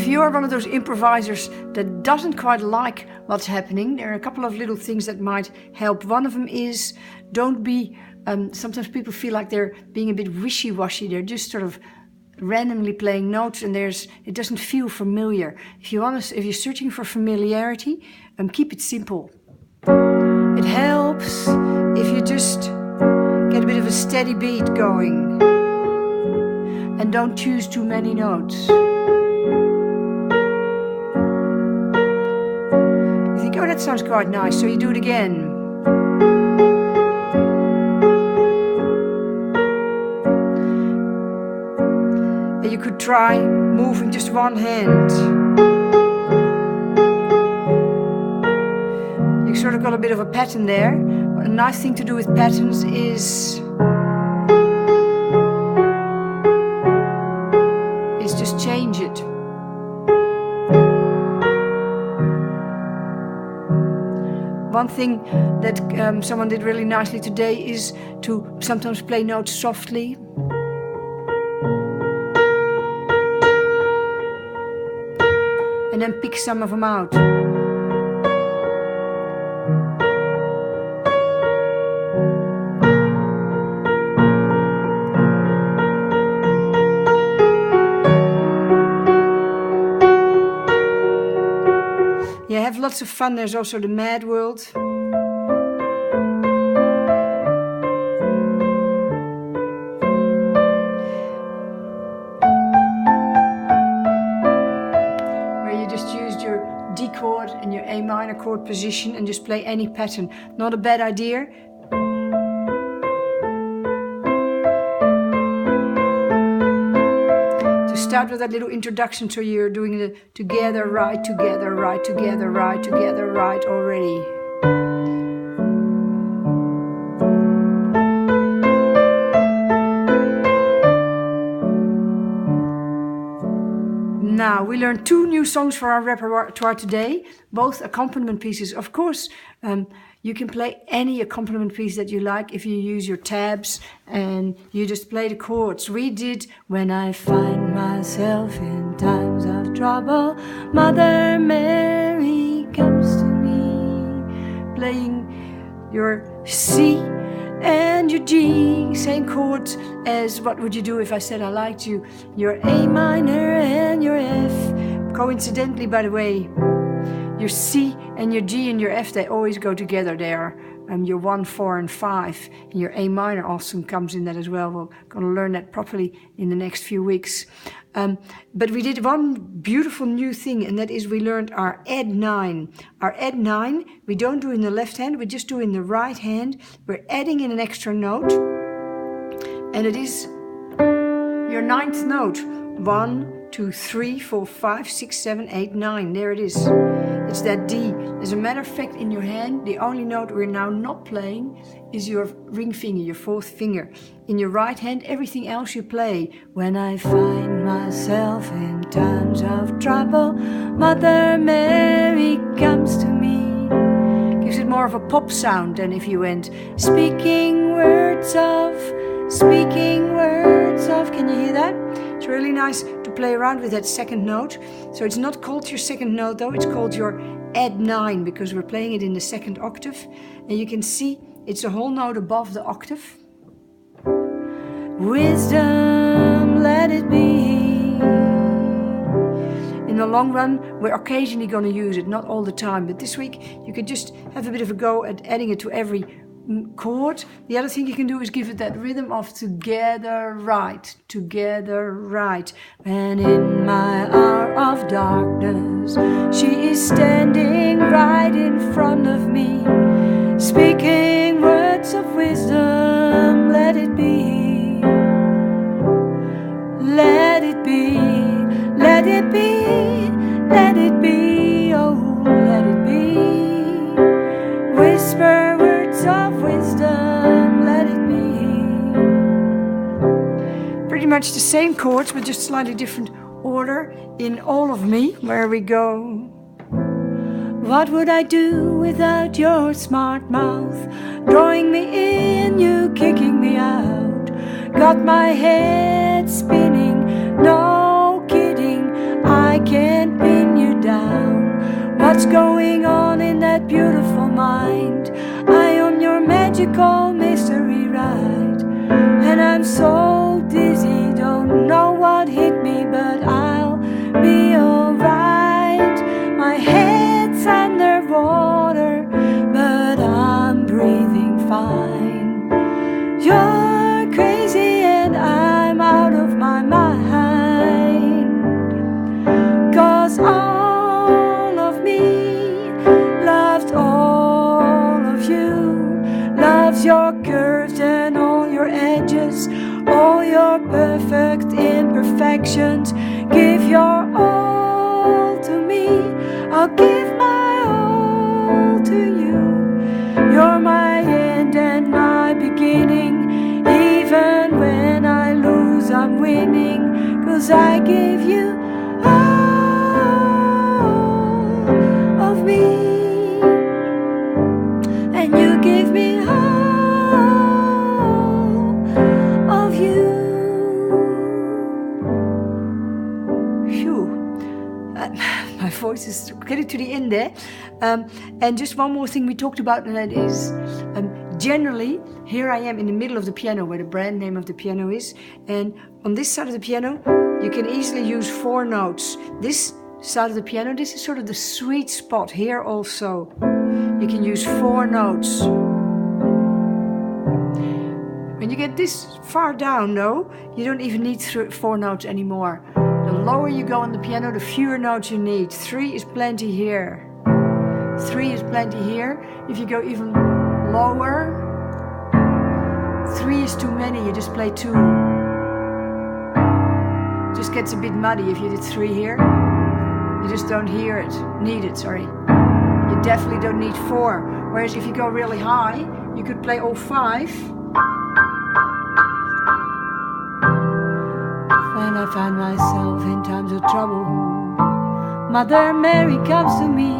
you are one of those improvisers that doesn't quite like what's happening, there are a couple of little things that might help. One of them is don't be, sometimes people feel like they're being a bit wishy-washy. They're just sort of randomly playing notes and it doesn't feel familiar. If you're searching for familiarity, keep it simple. It helps if you just get a bit of a steady beat going and don't choose too many notes. You think, oh, that sounds quite nice, so you do it again. And you could try moving just one hand. You sort of got a bit of a pattern there. But a nice thing to do with patterns is just change it. One thing that someone did really nicely today is to sometimes play notes softly. And then pick some of them out. Yeah, have lots of fun. There's also the Mad World. Where you just used your D chord and your A minor chord position and just play any pattern. Not a bad idea. Start with that little introduction, so you're doing the together, right, together, right, together, right, together, right already. Now, we learned 2 new songs for our repertoire today, both accompaniment pieces. Of course, you can play any accompaniment piece that you like if you use your tabs and you just play the chords. We did When I Find Myself in Times of Trouble, Mother Mary comes to me. Playing your C and your G, same chords as what would you do if I said I liked you. Your A minor and your F. Coincidentally, by the way, your C and your G and your F, they always go together there. Your 1, 4 and 5. And your A minor also comes in that as well. We're going to learn that properly in the next few weeks. But we did one beautiful new thing, and that is we learned our Add9. Our Add9, we don't do in the left hand, we just do in the right hand. We're adding in an extra note. And it is your 9th note. 1, 2, 3, 4, 5, 6, 7, 8, 9. There it is. It's that D. As a matter of fact, in your hand, the only note we're now not playing is your ring finger, your 4th finger. In your right hand, everything else you play. When I find myself in times of trouble, Mother Mary comes to me. Gives it more of a pop sound than if you went speaking words of. Can you hear that? It's really nice to play around with that 2nd note. So it's not called your 2nd note though, it's called your Add9 because we're playing it in the 2nd octave. And you can see it's a whole note above the octave. Wisdom, let it be. In the long run, we're occasionally going to use it, not all the time. But this week, you could just have a bit of a go at adding it to every chord. The other thing you can do is give it that rhythm of together, right, together, right. And in my hour of darkness, she is standing right in front of me, speaking words of wisdom. Let it be, let it be, let it be, let it be, oh, let it be. Whisper words of wisdom, let it be. Pretty much the same chords, but just slightly different order in All of Me, where we go. What would I do without your smart mouth? Drawing me in, you kicking me out. Got my head spinning, no kidding, I can't what's going on in that beautiful mind. I am your magical mystery ride, and I'm so dizzy, don't know what hit me, but I'll be alright. My head's underwater, but I'm breathing fine. You're crazy and I'm out of my mind, 'cause all of me loves all of you, loves your curves and all your edges, all your perfect imperfections. Give your all to me, I'll give my all to you. You're my end and my beginning, even when I lose I'm winning, 'cause I give you all of me, and you give me all of you. Phew. My voice is getting to the end there. And just one more thing we talked about, and that is generally here I am in the middle of the piano where the brand name of the piano is, and on this side of the piano you can easily use 4 notes. This side of the piano, this is sort of the sweet spot. Here also you can use 4 notes. When you get this far down though, you don't even need 4 notes anymore. The lower you go on the piano, the fewer notes you need. 3 is plenty here. 3 is plenty here. If you go even lower, 3 is too many, you just play 2. Just gets a bit muddy if you did 3 here. You just don't need it, sorry. You definitely don't need 4. Whereas if you go really high, you could play all 5. When I find myself in times of trouble, Mother Mary comes to me.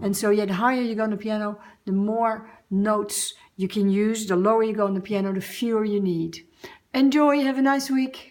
And so the higher you go on the piano, the more notes you can use. The lower you go on the piano, the fewer you need. Enjoy, have a nice week.